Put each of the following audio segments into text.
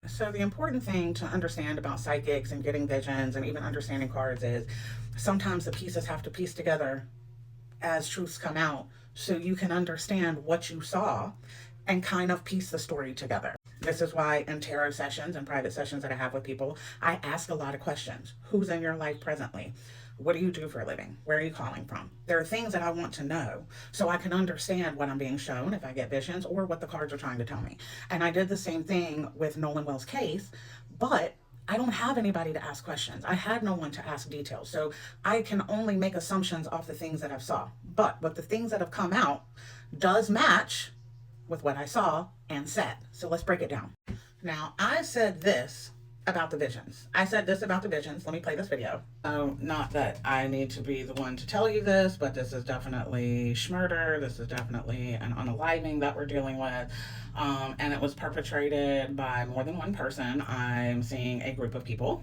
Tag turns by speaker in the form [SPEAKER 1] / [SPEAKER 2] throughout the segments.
[SPEAKER 1] So the important thing to understand about psychics and getting visions and even understanding cards is sometimes the pieces have to piece together as truths come out so you can understand what you saw and kind of piece the story together. This is why in tarot sessions and private sessions that I have with people, I ask a lot of questions. Who's in your life presently? What do you do for a living? Where are you calling from? There are things that I want to know so I can understand what I'm being shown if I get visions or what the cards are trying to tell me. And I did the same thing with Nolan Wells' case, but I don't have anybody to ask questions. I had no one to ask details. So I can only make assumptions off the things that I've saw. But with the things that have come out does match with what I saw and said. So let's break it down. Now, I said this about the visions. I said this about the visions. Let me play this video. Oh, not that I need to be the one to tell you this, but this is definitely schmurder. This is definitely an unaliving that we're dealing with. And it was perpetrated by more than one person. I'm seeing a group of people.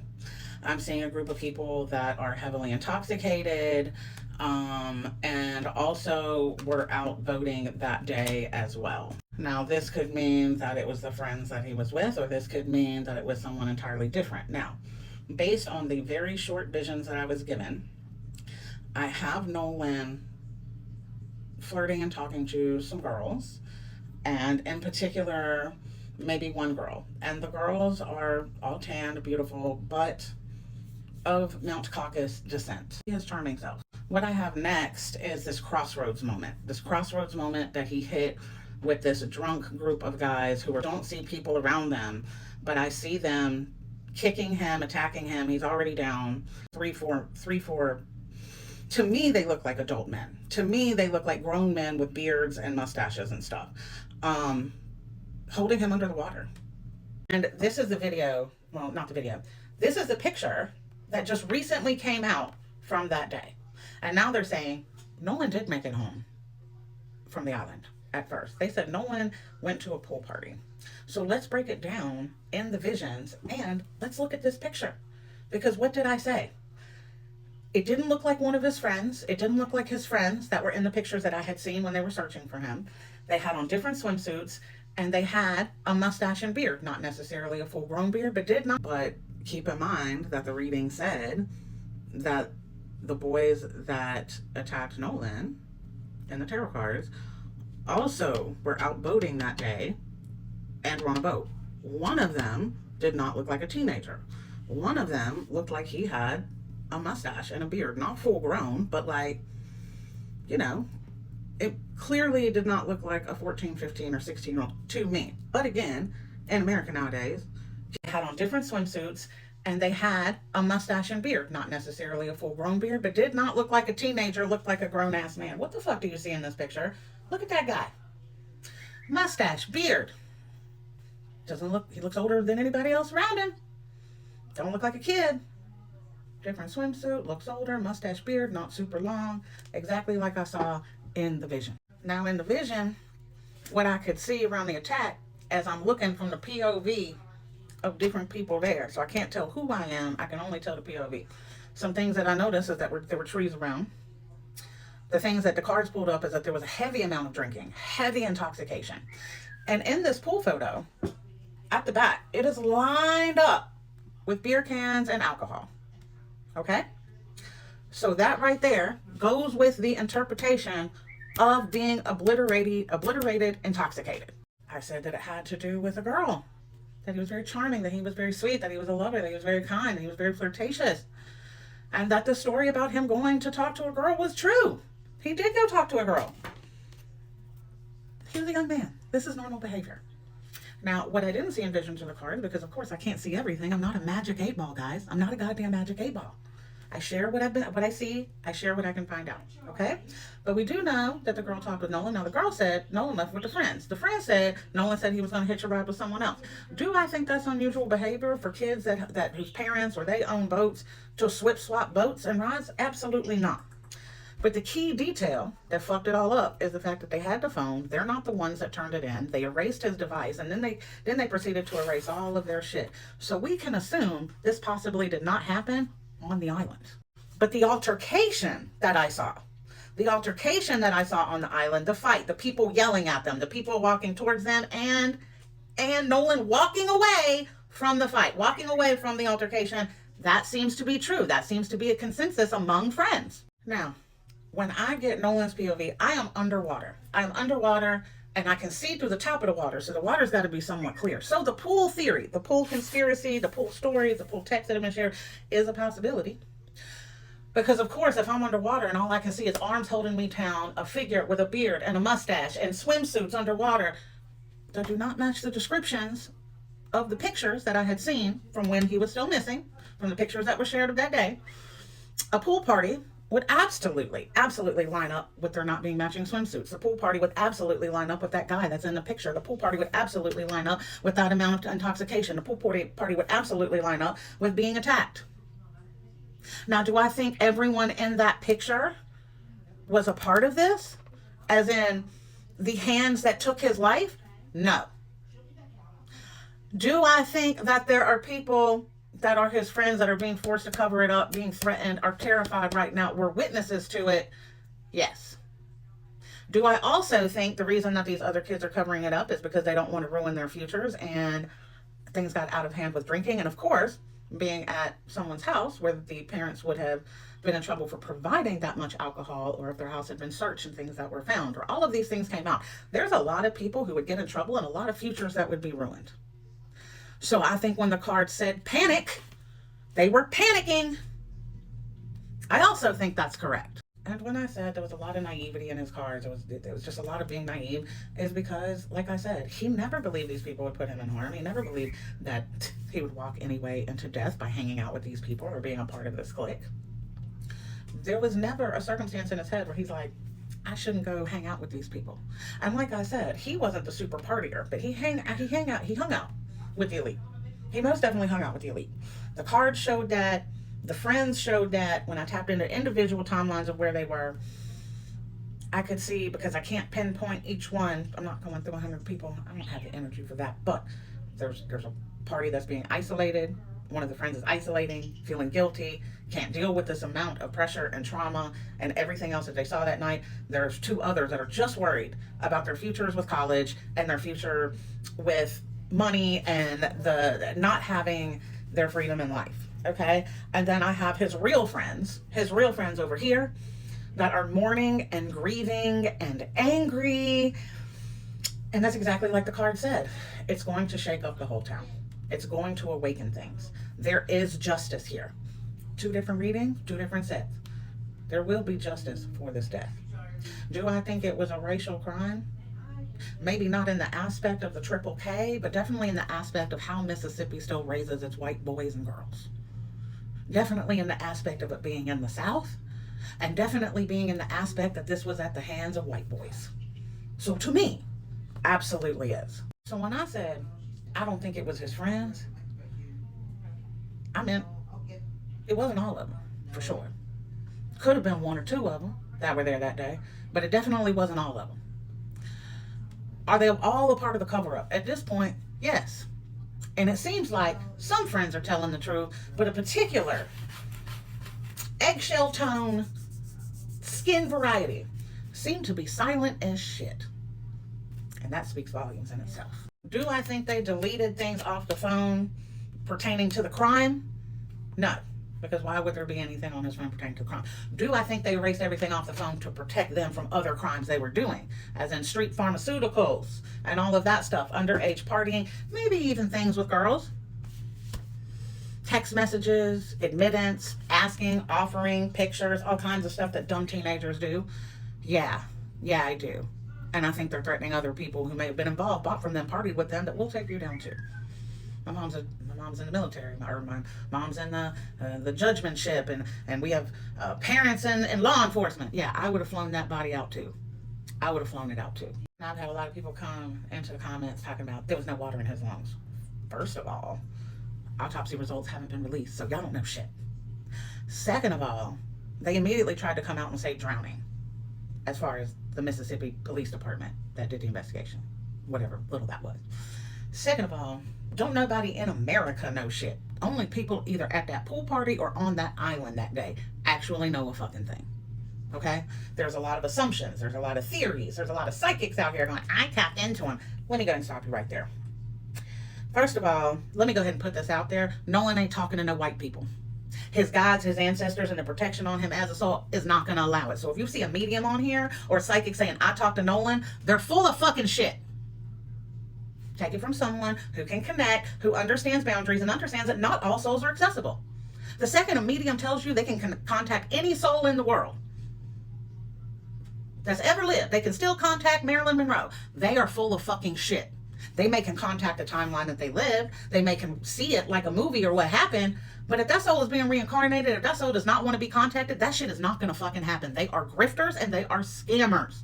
[SPEAKER 1] I'm seeing a group of people that are heavily intoxicated, and also were out voting that day as well. Now, this could mean that it was the friends that he was with, or this could mean that it was someone entirely different. Now, based on the very short visions that I was given, I have Nolan flirting and talking to some girls, and in particular, maybe one girl. And the girls are all tanned, beautiful, but of Mount Caucasus descent. His charming self. What I have next is this crossroads moment. This crossroads moment that he hit with this drunk group of guys who don't see people around them, but I see them kicking him, attacking him. He's already down. Three, four. To me, they look like adult men. To me, they look like grown men with beards and mustaches and stuff. Holding him under the water. And this is the video, well, not the video. This is the picture that just recently came out from that day. And now they're saying Nolan did make it home from the island at first. They said Nolan went to a pool party. So let's break it down in the visions and let's look at this picture. Because what did I say? It didn't look like one of his friends. It didn't look like his friends that were in the pictures that I had seen when they were searching for him. They had on different swimsuits and they had a mustache and beard. Not necessarily a full-grown beard, but keep in mind that the reading said that the boys that attacked Nolan in the tarot cards also were out boating that day and were on a boat. One of them did not look like a teenager. One of them looked like he had a mustache and a beard. Not full grown, but like, you know, it clearly did not look like a 14, 15, or 16-year-old to me. But again, in America nowadays, they had on different swimsuits and they had a mustache and beard. Not necessarily a full-grown beard, but did not look like a teenager, looked like a grown-ass man. What the fuck do you see in this picture? Look at that guy. Mustache, beard. Doesn't look, he looks older than anybody else around him. Don't look like a kid. Different swimsuit, looks older, mustache, beard, not super long. Exactly like I saw in the vision. Now in the vision, what I could see around the attack as I'm looking from the POV of different people there. So I can't tell who I am. I can only tell the POV. Some things that I noticed is that there were trees around. The things that the cards pulled up is that there was a heavy amount of drinking, heavy intoxication. And in this pool photo, at the back, it is lined up with beer cans and alcohol. Okay? So that right there goes with the interpretation of being obliterated, intoxicated. I said that it had to do with a girl. That he was very charming, that he was very sweet, that he was a lover, that he was very kind, that he was very flirtatious. And that the story about him going to talk to a girl was true. He did go talk to a girl. He was a young man. This is normal behavior. Now, what I didn't see in visions of the cards, because of course I can't see everything. I'm not a magic 8-ball, guys. I'm not a goddamn magic 8-ball. I share what I see. I share what I can find out. Okay? But we do know that the girl talked with Nolan. Now, the girl said Nolan left with the friends. The friend said Nolan said he was going to hitch a ride with someone else. Do I think that's unusual behavior for kids that whose parents or they own boats to swap boats and rides? Absolutely not. But the key detail that fucked it all up is the fact that they had the phone. They're not the ones that turned it in. They erased his device, and then they proceeded to erase all of their shit. So we can assume this possibly did not happen on the island. But the altercation that I saw on the island, the fight, the people yelling at them, the people walking towards them, and Nolan walking away from the fight, walking away from the altercation. That seems to be true. That seems to be a consensus among friends. Now, when I get Nolan's POV, I am underwater. I am underwater and I can see through the top of the water. So the water's got to be somewhat clear. So the pool theory, the pool conspiracy, the pool stories, the pool texts that have been shared is a possibility. Because, of course, if I'm underwater and all I can see is arms holding me down, a figure with a beard and a mustache and swimsuits underwater that do not match the descriptions of the pictures that I had seen from when he was still missing, from the pictures that were shared of that day, a pool party would absolutely line up with there not being matching swimsuits. The pool party would absolutely line up with that guy that's in the picture. The pool party would absolutely line up with that amount of intoxication. The pool party would absolutely line up with being attacked. Now, do I think everyone in that picture was a part of this? As in the hands that took his life? No. Do I think that there are people that are his friends that are being forced to cover it up, being threatened, are terrified right now, were witnesses to it? Yes. Do I also think the reason that these other kids are covering it up is because they don't want to ruin their futures and things got out of hand with drinking? And of course, being at someone's house where the parents would have been in trouble for providing that much alcohol, or if their house had been searched and things that were found, or all of these things came out. There's a lot of people who would get in trouble and a lot of futures that would be ruined. So I think when the card said panic, they were panicking. I also think that's correct. And when I said there was a lot of naivety in his cards, it was just a lot of being naive, is because, like I said, he never believed these people would put him in harm. He never believed that he would walk any way into death by hanging out with these people or being a part of this clique. There was never a circumstance in his head where he's like, I shouldn't go hang out with these people. And like I said, he wasn't the super partier, but he hung out with the elite. He most definitely hung out with the elite. The cards showed that. The friends showed that. When I tapped into individual timelines of where they were, I could see, because I can't pinpoint each one. I'm not going through 100 people. I don't have the energy for that. But there's a party that's being isolated. One of the friends is isolating, feeling guilty, can't deal with this amount of pressure and trauma and everything else that they saw that night. There's two others that are just worried about their futures with college and their future with money and the not having their freedom in life. Okay. And then I have his real friends over here that are mourning and grieving and angry. And that's exactly like the card said. It's going to shake up the whole town. It's going to awaken things. There is justice here. 2 different readings, 2 different sets. There will be justice for this death. Do I think it was a racial crime? Maybe not in the aspect of the triple K, but definitely in the aspect of how Mississippi still raises its white boys and girls. Definitely in the aspect of it being in the South, and definitely being in the aspect that this was at the hands of white boys. So to me, absolutely is. So when I said, I don't think it was his friends, I meant it wasn't all of them, for sure. Could have been 1 or 2 of them that were there that day, but it definitely wasn't all of them. Are they all a part of the cover-up? At this point, yes. And it seems like some friends are telling the truth, but a particular eggshell tone, skin variety seem to be silent as shit. And that speaks volumes in itself. Do I think they deleted things off the phone pertaining to the crime? No. Because why would there be anything on his phone pertaining to crime? Do I think they erased everything off the phone to protect them from other crimes they were doing? As in street pharmaceuticals and all of that stuff, underage partying, maybe even things with girls. Text messages, admittance, asking, offering, pictures, all kinds of stuff that dumb teenagers do. Yeah, I do. And I think they're threatening other people who may have been involved, bought from them, partied with them, that we'll take you down to. My mom's in the military, or my mom's in the judgmentship, and we have parents in law enforcement. Yeah, I would have flown that body out too. I would have flown it out too. Now I've had a lot of people come into the comments talking about there was no water in his lungs. First of all, autopsy results haven't been released, so y'all don't know shit. Second of all, they immediately tried to come out and say drowning, as far as the Mississippi Police Department that did the investigation, whatever little that was. Second of all, don't nobody in America know shit. Only people either at that pool party or on that island that day actually know a fucking thing. Okay? There's a lot of assumptions. There's a lot of theories. There's a lot of psychics out here going, I tapped into him. Let me go and stop you right there. First of all, let me go ahead and put this out there. Nolan ain't talking to no white people. His gods, his ancestors, and the protection on him as a soul is not going to allow it. So if you see a medium on here or a psychic saying, I talked to Nolan, they're full of fucking shit. Take it from someone who can connect, who understands boundaries, and understands that not all souls are accessible. The second a medium tells you they can contact any soul in the world that's ever lived, they can still contact Marilyn Monroe. They are full of fucking shit. They may can contact the timeline that they lived. They may can see it like a movie or what happened. But if that soul is being reincarnated, if that soul does not want to be contacted, that shit is not going to fucking happen. They are grifters and they are scammers.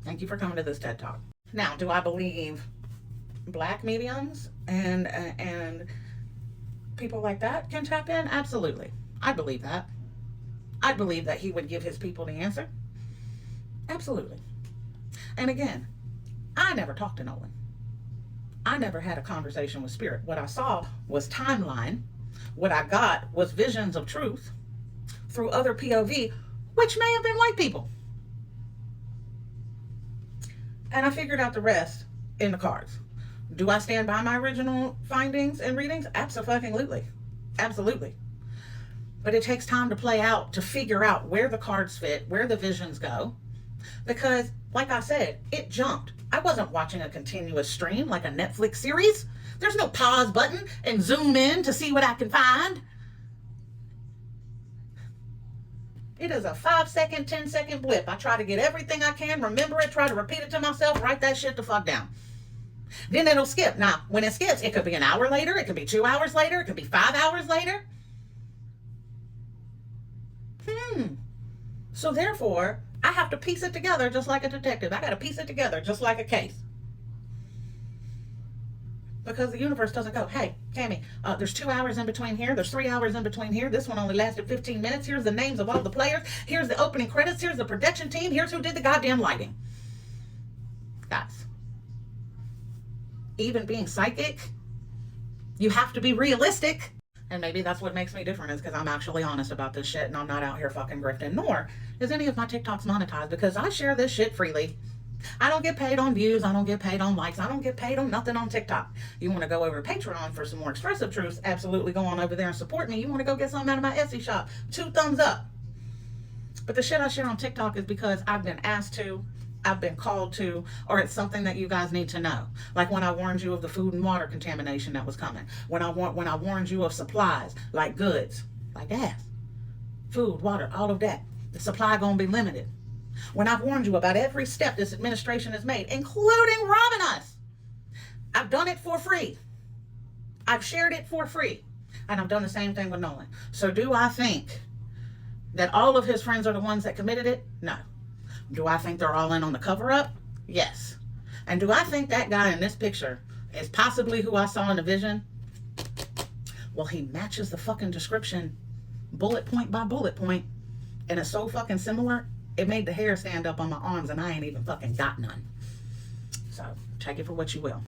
[SPEAKER 1] Thank you for coming to this TED Talk. Now, do I believe black mediums and people like that can tap in? Absolutely. I believe that. I believe that he would give his people the answer. Absolutely. And again, I never talked to Nolan. I never had a conversation with spirit. What I saw was timeline. What I got was visions of truth through other POV, which may have been white people. And I figured out the rest in the cards. Do I stand by my original findings and readings? Absolutely. Absolutely. But it takes time to play out, to figure out where the cards fit, where the visions go. Because, like I said, it jumped. I wasn't watching a continuous stream like a Netflix series. There's no pause button and zoom in to see what I can find. It is a 5-second, 10-second blip. I try to get everything I can, remember it, try to repeat it to myself, write that shit the fuck down. Then it'll skip. Now, when it skips, it could be an hour later, it could be 2 hours later, it could be 5 hours later. So therefore, I have to piece it together just like a detective. I got to piece it together just like a case. Because the universe doesn't go, hey, Tammy, there's 2 hours in between here. There's 3 hours in between here. This one only lasted 15 minutes. Here's the names of all the players. Here's the opening credits. Here's the production team. Here's who did the goddamn lighting. Guys, even being psychic, you have to be realistic. And maybe that's what makes me different, is because I'm actually honest about this shit and I'm not out here fucking grifting. Nor is any of my TikToks monetized, because I share this shit freely. I don't get paid on views. I don't get paid on likes. I don't get paid on nothing on TikTok. You want to go over to Patreon for some more expressive truths? Absolutely go on over there and support me. You want to go get something out of my Etsy shop? 2 thumbs up. But the shit I share on TikTok is because I've been asked to, I've been called to, or it's something that you guys need to know. Like when I warned you of the food and water contamination that was coming. When I warned you of supplies, like goods, like gas, food, water, all of that. The supply gonna be limited. When I've warned you about every step this administration has made, including robbing us. I've done it for free. I've shared it for free. And I've done the same thing with Nolan. So do I think that all of his friends are the ones that committed it? No. Do I think they're all in on the cover-up? Yes. And do I think that guy in this picture is possibly who I saw in the vision? Well, he matches the fucking description bullet point by bullet point, and it's so fucking similar, it made the hair stand up on my arms, and I ain't even fucking got none. So take it for what you will.